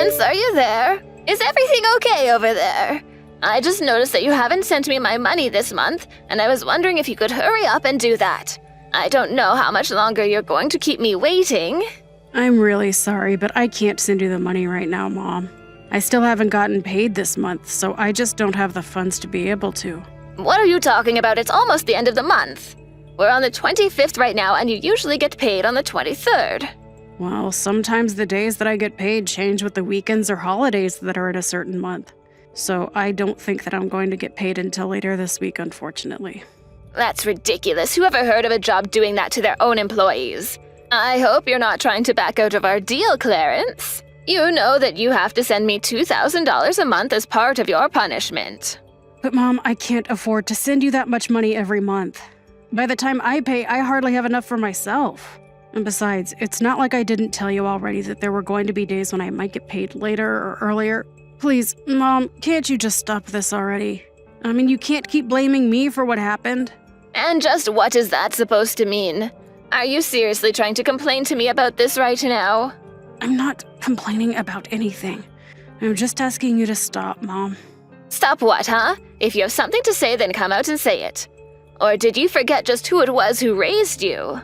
Clarence, are you there? Is everything okay over there? I just noticed that you haven't sent me my money this month, and I was wondering if you could hurry up and do that. I don't know how much longer you're going to keep me waiting. I'm really sorry, but I can't send you the money right now, Mom. I still haven't gotten paid this month, so I just don't have the funds to be able to. What are you talking about? It's almost the end of the month. We're on the 25th right now, and you usually get paid on the 23rd. Well, sometimes the days that I get paid change with the weekends or holidays that are in a certain month. So I don't think that I'm going to get paid until later this week, unfortunately. That's ridiculous. Who ever heard of a job doing that to their own employees? I hope you're not trying to back out of our deal, Clarence. You know that you have to send me $2,000 a month as part of your punishment. But Mom, I can't afford to send you that much money every month. By the time I pay, I hardly have enough for myself. And besides, it's not like I didn't tell you already that there were going to be days when I might get paid later or earlier. Please, Mom, can't you just stop this already? I mean, you can't keep blaming me for what happened. And just what is that supposed to mean? Are you seriously trying to complain to me about this right now? I'm not complaining about anything. I'm just asking you to stop, Mom. Stop what, huh? If you have something to say, then come out and say it. Or did you forget just who it was who raised you?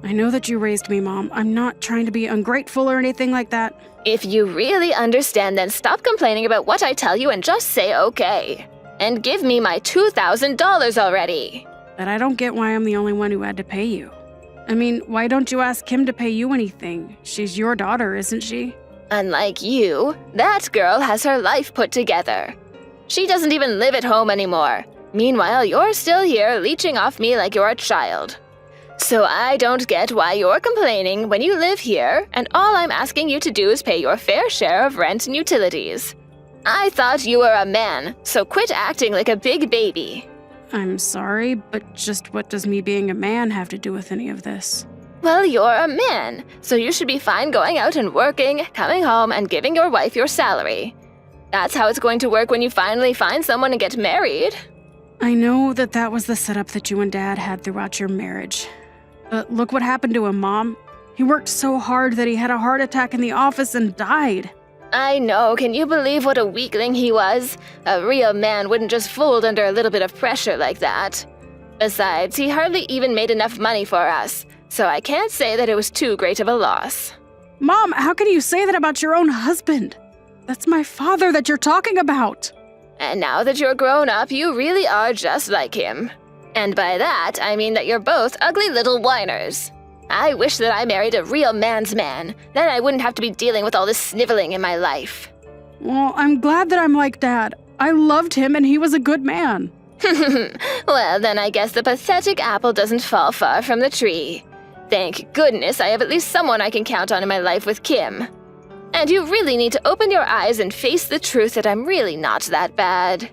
I know that you raised me, Mom. I'm not trying to be ungrateful or anything like that. If you really understand, then stop complaining about what I tell you and just say okay. And give me my $2,000 already. But I don't get why I'm the only one who had to pay you. I mean, why don't you ask Kim to pay you anything? She's your daughter, isn't she? Unlike you, that girl has her life put together. She doesn't even live at home anymore. Meanwhile, you're still here leeching off me like you're a child. So I don't get why you're complaining when you live here, and all I'm asking you to do is pay your fair share of rent and utilities. I thought you were a man, so quit acting like a big baby. I'm sorry, but just what does me being a man have to do with any of this? Well, you're a man, so you should be fine going out and working, coming home, and giving your wife your salary. That's how it's going to work when you finally find someone and get married. I know that that was the setup that you and Dad had throughout your marriage. But look what happened to him, Mom. He worked so hard that he had a heart attack in the office and died. I know, can you believe what a weakling he was? A real man wouldn't just fold under a little bit of pressure like that. Besides, he hardly even made enough money for us, so I can't say that it was too great of a loss. Mom, how can you say that about your own husband? That's my father that you're talking about. And now that you're grown up, you really are just like him. And by that, I mean that you're both ugly little whiners. I wish that I married a real man's man. Then I wouldn't have to be dealing with all this sniveling in my life. Well, I'm glad that I'm like Dad. I loved him and he was a good man. Well, then I guess the pathetic apple doesn't fall far from the tree. Thank goodness I have at least someone I can count on in my life with Kim. And you really need to open your eyes and face the truth that I'm really not that bad.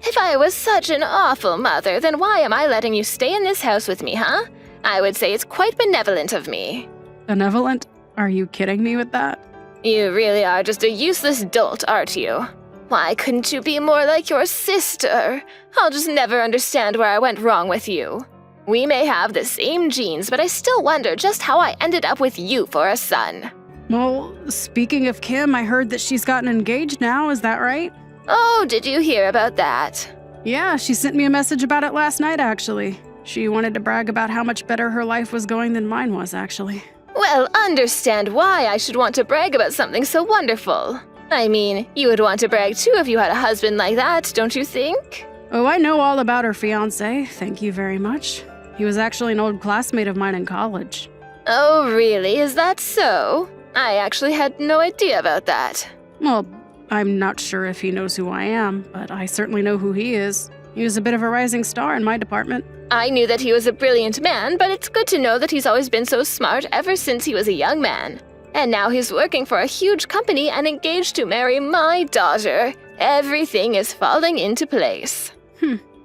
If I was such an awful mother, then why am I letting you stay in this house with me, huh? I would say it's quite benevolent of me. Benevolent? Are you kidding me with that? You really are just a useless dolt, aren't you? Why couldn't you be more like your sister? I'll just never understand where I went wrong with you. We may have the same genes, but I still wonder just how I ended up with you for a son. Well, speaking of Kim, I heard that she's gotten engaged now, is that right? Oh, did you hear about that? Yeah, she sent me a message about it last night, actually. She wanted to brag about how much better her life was going than mine was, actually. Well, understand why I should want to brag about something so wonderful. I mean, you would want to brag too if you had a husband like that, don't you think? Oh, I know all about her fiancé, thank you very much. He was actually an old classmate of mine in college. Oh, really? Is that so? I actually had no idea about that. Well, I'm not sure if he knows who I am, but I certainly know who he is. He was a bit of a rising star in my department. I knew that he was a brilliant man, but it's good to know that he's always been so smart ever since he was a young man. And now he's working for a huge company and engaged to marry my daughter. Everything is falling into place.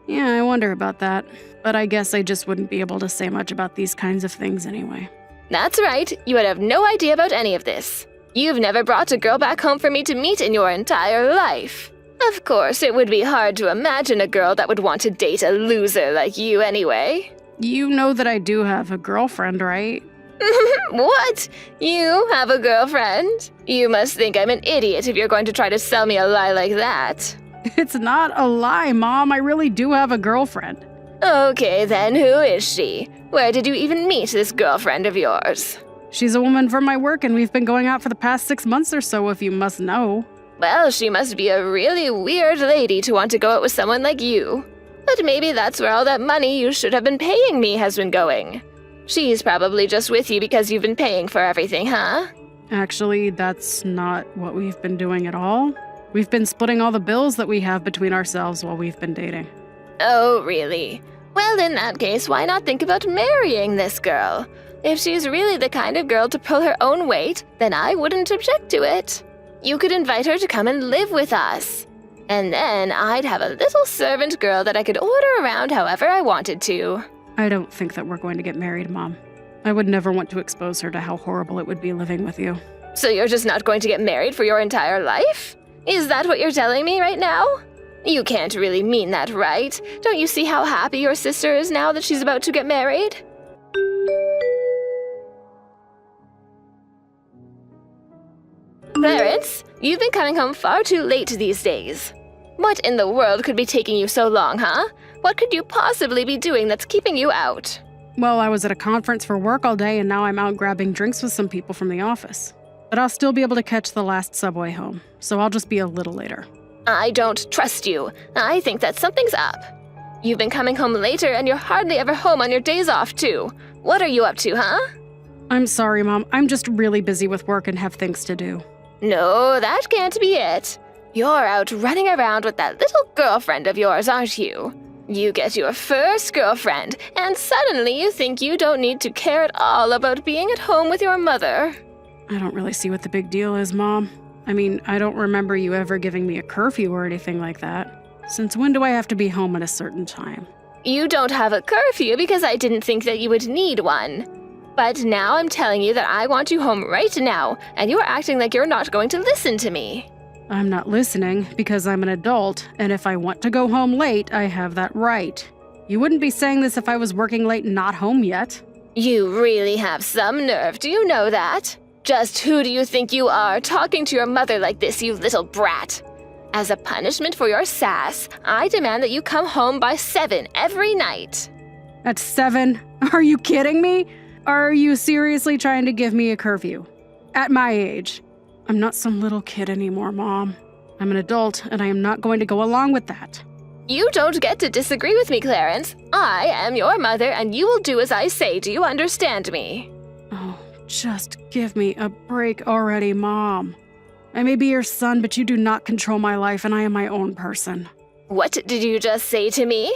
Yeah, I wonder about that. But I guess I just wouldn't be able to say much about these kinds of things anyway. That's right, you would have no idea about any of this. You've never brought a girl back home for me to meet in your entire life. Of course, it would be hard to imagine a girl that would want to date a loser like you anyway. You know that I do have a girlfriend, right? What? You have a girlfriend? You must think I'm an idiot if you're going to try to sell me a lie like that. It's not a lie, Mom. I really do have a girlfriend. Okay, then who is she? Where did you even meet this girlfriend of yours? She's a woman from my work, and we've been going out for the past 6 months or so, if you must know. Well, she must be a really weird lady to want to go out with someone like you. But maybe that's where all that money you should have been paying me has been going. She's probably just with you because you've been paying for everything, huh? Actually, that's not what we've been doing at all. We've been splitting all the bills that we have between ourselves while we've been dating. Oh, really? Well, in that case, why not think about marrying this girl? If she's really the kind of girl to pull her own weight, then I wouldn't object to it. You could invite her to come and live with us. And then I'd have a little servant girl that I could order around however I wanted to. I don't think that we're going to get married, Mom. I would never want to expose her to how horrible it would be living with you. So you're just not going to get married for your entire life? Is that what you're telling me right now? You can't really mean that, right? Don't you see how happy your sister is now that she's about to get married? Clarence, you've been coming home far too late these days. What in the world could be taking you so long, huh? What could you possibly be doing that's keeping you out? Well, I was at a conference for work all day, and now I'm out grabbing drinks with some people from the office. But I'll still be able to catch the last subway home, so I'll just be a little later. I don't trust you. I think that something's up. You've been coming home later, and you're hardly ever home on your days off, too. What are you up to, huh? I'm sorry, Mom. I'm just really busy with work and have things to do. No, that can't be it. You're out running around with that little girlfriend of yours, aren't you? You get your first girlfriend, and suddenly you think you don't need to care at all about being at home with your mother. I don't really see what the big deal is, Mom. I mean, I don't remember you ever giving me a curfew or anything like that. Since when do I have to be home at a certain time? You don't have a curfew because I didn't think that you would need one. But now I'm telling you that I want you home right now, and you're acting like you're not going to listen to me. I'm not listening because I'm an adult, and if I want to go home late, I have that right. You wouldn't be saying this if I was working late and not home yet. You really have some nerve, do you know that? Just who do you think you are, talking to your mother like this, you little brat? As a punishment for your sass, I demand that you come home by 7 every night. At 7? Are you kidding me? Are you seriously trying to give me a curfew? At my age? I'm not some little kid anymore, Mom. I'm an adult, and I am not going to go along with that. You don't get to disagree with me, Clarence. I am your mother, and you will do as I say. Do you understand me? Oh, just give me a break already, Mom. I may be your son, but you do not control my life, and I am my own person. What did you just say to me?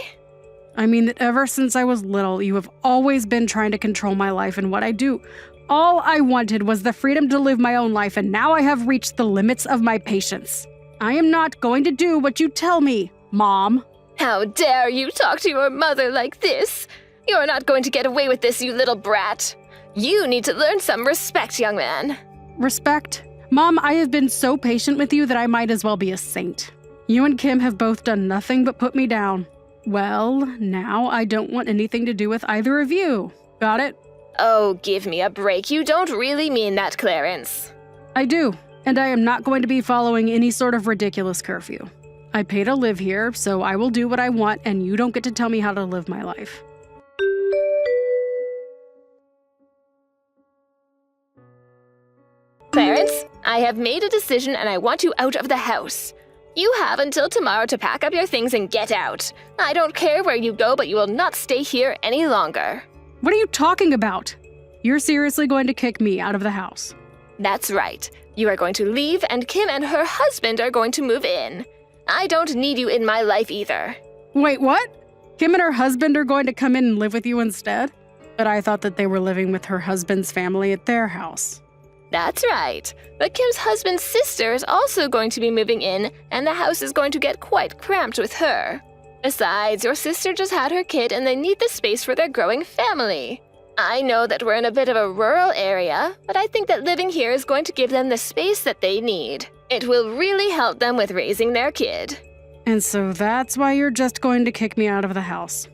I mean that ever since I was little, you have always been trying to control my life and what I do. All I wanted was the freedom to live my own life, and now I have reached the limits of my patience. I am not going to do what you tell me, Mom. How dare you talk to your mother like this? You're not going to get away with this, you little brat. You need to learn some respect, young man. Respect? Mom, I have been so patient with you that I might as well be a saint. You and Kim have both done nothing but put me down. Well, now I don't want anything to do with either of you. Got it? Oh, give me a break. You don't really mean that, Clarence. I do, and I am not going to be following any sort of ridiculous curfew. I pay to live here, so I will do what I want, and you don't get to tell me how to live my life. Clarence, I have made a decision and I want you out of the house. You have until tomorrow to pack up your things and get out. I don't care where you go, but you will not stay here any longer. What are you talking about? You're seriously going to kick me out of the house? That's right. You are going to leave, and Kim and her husband are going to move in. I don't need you in my life either. Wait, what? Kim and her husband are going to come in and live with you instead? But I thought that they were living with her husband's family at their house. That's right. But Kim's husband's sister is also going to be moving in, and the house is going to get quite cramped with her. Besides, your sister just had her kid and they need the space for their growing family. I know that we're in a bit of a rural area, but I think that living here is going to give them the space that they need. It will really help them with raising their kid. And so that's why you're just going to kick me out of the house.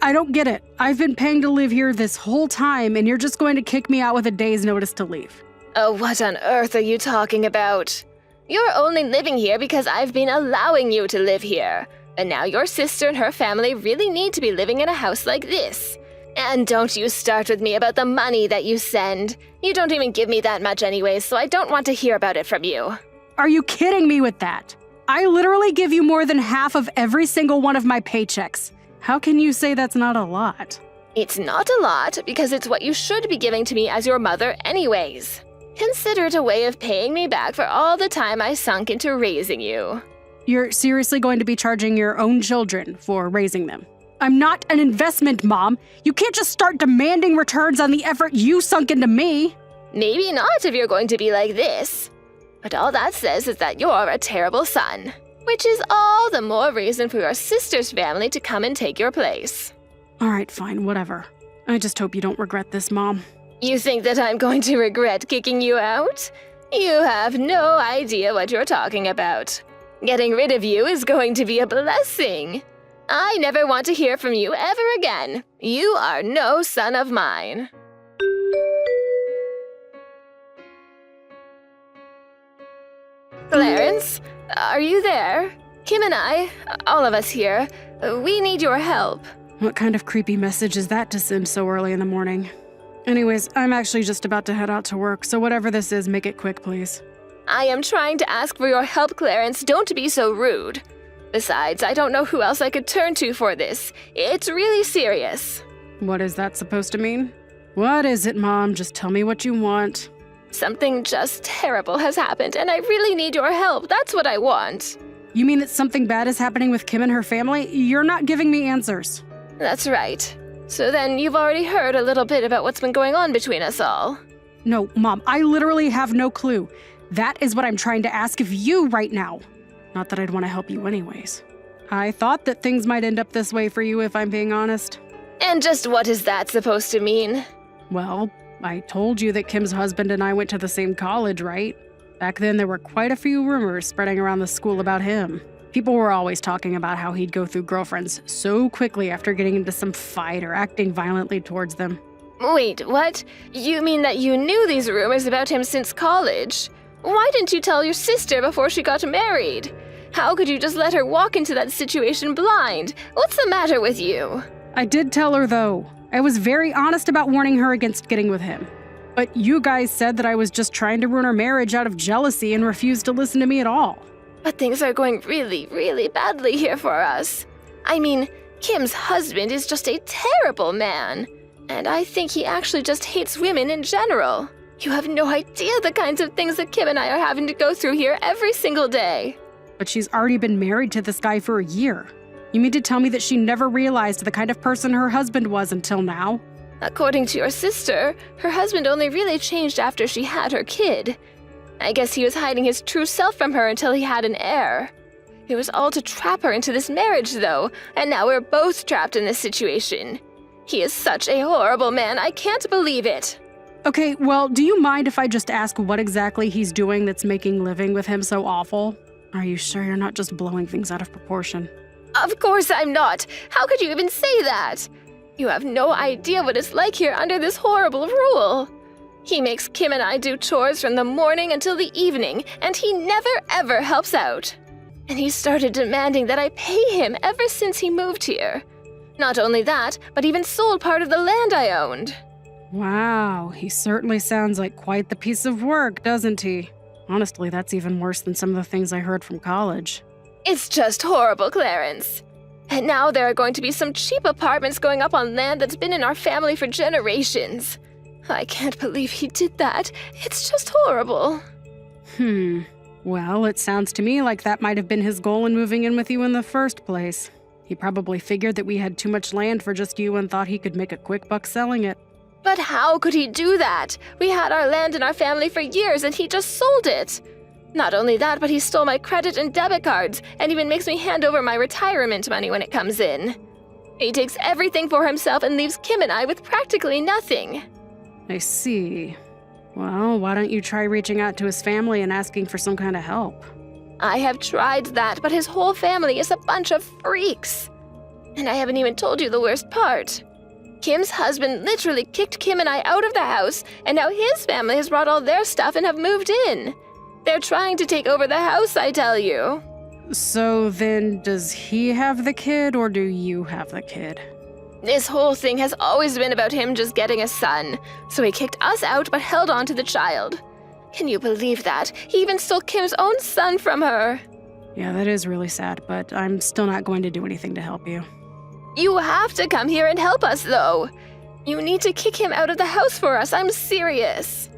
I don't get it. I've been paying to live here this whole time, and you're just going to kick me out with a day's notice to leave. Oh, what on earth are you talking about? You're only living here because I've been allowing you to live here. And now your sister and her family really need to be living in a house like this. And don't you start with me about the money that you send. You don't even give me that much anyways, so I don't want to hear about it from you. Are you kidding me with that? I literally give you more than half of every single one of my paychecks. How can you say that's not a lot? It's not a lot because it's what you should be giving to me as your mother anyways. Consider it a way of paying me back for all the time I sunk into raising you. You're seriously going to be charging your own children for raising them? I'm not an investment, Mom. You can't just start demanding returns on the effort you sunk into me. Maybe not if you're going to be like this. But all that says is that you're a terrible son. Which is all the more reason for your sister's family to come and take your place. All right, fine, whatever. I just hope you don't regret this, Mom. You think that I'm going to regret kicking you out? You have no idea what you're talking about. Getting rid of you is going to be a blessing. I never want to hear from you ever again. You are no son of mine. Clarence, are you there? Kim and I, all of us here, we need your help. What kind of creepy message is that to send so early in the morning? Anyways, I'm actually just about to head out to work, so whatever this is, make it quick, please. I am trying to ask for your help, Clarence. Don't be so rude. Besides, I don't know who else I could turn to for this. It's really serious. What is that supposed to mean? What is it, Mom? Just tell me what you want. Something just terrible has happened, and I really need your help. That's what I want. You mean that something bad is happening with Kim and her family? You're not giving me answers. That's right. So then you've already heard a little bit about what's been going on between us all. No, Mom, I literally have no clue. That is what I'm trying to ask of you right now. Not that I'd want to help you anyways. I thought that things might end up this way for you if I'm being honest. And just what is that supposed to mean? Well, I told you that Kim's husband and I went to the same college, right? Back then there were quite a few rumors spreading around the school about him. People were always talking about how he'd go through girlfriends so quickly after getting into some fight or acting violently towards them. Wait, what? You mean that you knew these rumors about him since college? Why didn't you tell your sister before she got married? How could you just let her walk into that situation blind? What's the matter with you? I did tell her, though. I was very honest about warning her against getting with him. But you guys said that I was just trying to ruin our marriage out of jealousy and refused to listen to me at all. But things are going really, really badly here for us. I mean, Kim's husband is just a terrible man. And I think he actually just hates women in general. You have no idea the kinds of things that Kim and I are having to go through here every single day. But she's already been married to this guy for a year. You mean to tell me that she never realized the kind of person her husband was until now? According to your sister, her husband only really changed after she had her kid. I guess he was hiding his true self from her until he had an heir. It was all to trap her into this marriage, though, and now we're both trapped in this situation. He is such a horrible man, I can't believe it. Okay, well, do you mind if I just ask what exactly he's doing that's making living with him so awful? Are you sure you're not just blowing things out of proportion? Of course I'm not. How could you even say that? You have no idea what it's like here under this horrible rule. He makes Kim and I do chores from the morning until the evening, and he never ever helps out. And he started demanding that I pay him ever since he moved here. Not only that, but even sold part of the land I owned. Wow, he certainly sounds like quite the piece of work, doesn't he? Honestly, that's even worse than some of the things I heard from college. It's just horrible, Clarence. And now there are going to be some cheap apartments going up on land that's been in our family for generations. I can't believe he did that. It's just horrible. Well, it sounds to me like that might have been his goal in moving in with you in the first place. He probably figured that we had too much land for just you and thought he could make a quick buck selling it. But how could he do that? We had our land in our family for years and he just sold it. Not only that, but he stole my credit and debit cards and even makes me hand over my retirement money when it comes in. He takes everything for himself and leaves Kim and I with practically nothing. I see. Well, why don't you try reaching out to his family and asking for some kind of help? I have tried that, but his whole family is a bunch of freaks. And I haven't even told you the worst part. Kim's husband literally kicked Kim and I out of the house, and now his family has brought all their stuff and have moved in. They're trying to take over the house, I tell you. So then, does he have the kid or do you have the kid? This whole thing has always been about him just getting a son, so he kicked us out but held on to the child. Can you believe that? He even stole Kim's own son from her. Yeah, that is really sad, but I'm still not going to do anything to help you. You have to come here and help us, though. You need to kick him out of the house for us. I'm serious.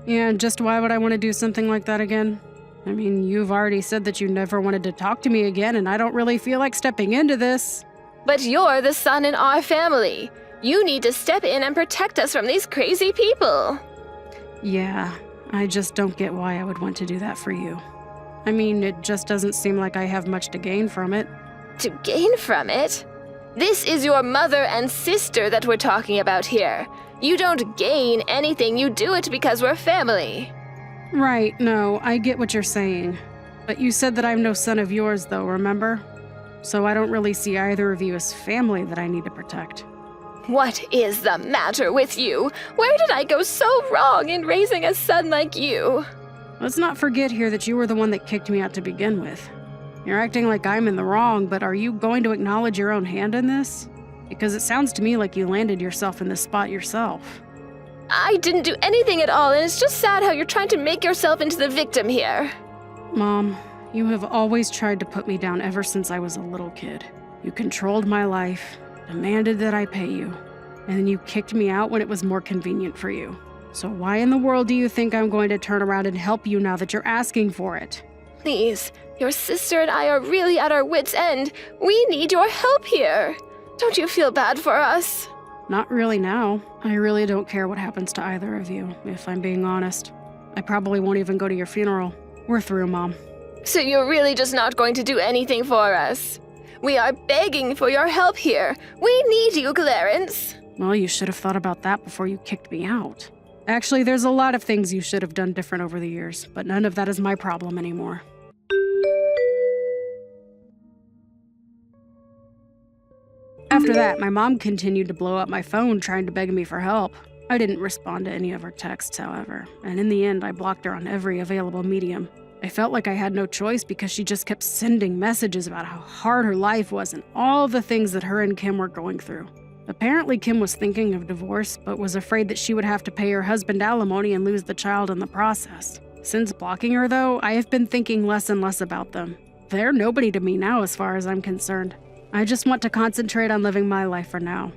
Yeah, just why would I want to do something like that again? I mean, you've already said that you never wanted to talk to me again, and I don't really feel like stepping into this. But you're the son in our family. You need to step in and protect us from these crazy people. Yeah, I just don't get why I would want to do that for you. I mean, it just doesn't seem like I have much to gain from it. To gain from it? This is your mother and sister that we're talking about here. You don't gain anything, you do it because we're family. Right, no, I get what you're saying. But you said that I'm no son of yours, though, remember? So I don't really see either of you as family that I need to protect. What is the matter with you? Where did I go so wrong in raising a son like you? Let's not forget here that you were the one that kicked me out to begin with. You're acting like I'm in the wrong, but are you going to acknowledge your own hand in this? Because it sounds to me like you landed yourself in this spot yourself. I didn't do anything at all, and it's just sad how you're trying to make yourself into the victim here. Mom, you have always tried to put me down ever since I was a little kid. You controlled my life, demanded that I pay you, and then you kicked me out when it was more convenient for you. So why in the world do you think I'm going to turn around and help you now that you're asking for it? Please, your sister and I are really at our wits' end. We need your help here. Don't you feel bad for us? Not really now. I really don't care what happens to either of you, if I'm being honest. I probably won't even go to your funeral. We're through, Mom. So you're really just not going to do anything for us? We are begging for your help here. We need you, Clarence. Well, you should have thought about that before you kicked me out. Actually, there's a lot of things you should have done different over the years, but none of that is my problem anymore. After that, my mom continued to blow up my phone trying to beg me for help. I didn't respond to any of her texts, however, and in the end, I blocked her on every available medium. I felt like I had no choice because she just kept sending messages about how hard her life was and all the things that her and Kim were going through. Apparently, Kim was thinking of divorce, but was afraid that she would have to pay her husband alimony and lose the child in the process. Since blocking her, though, I have been thinking less and less about them. They're nobody to me now as far as I'm concerned. I just want to concentrate on living my life for now.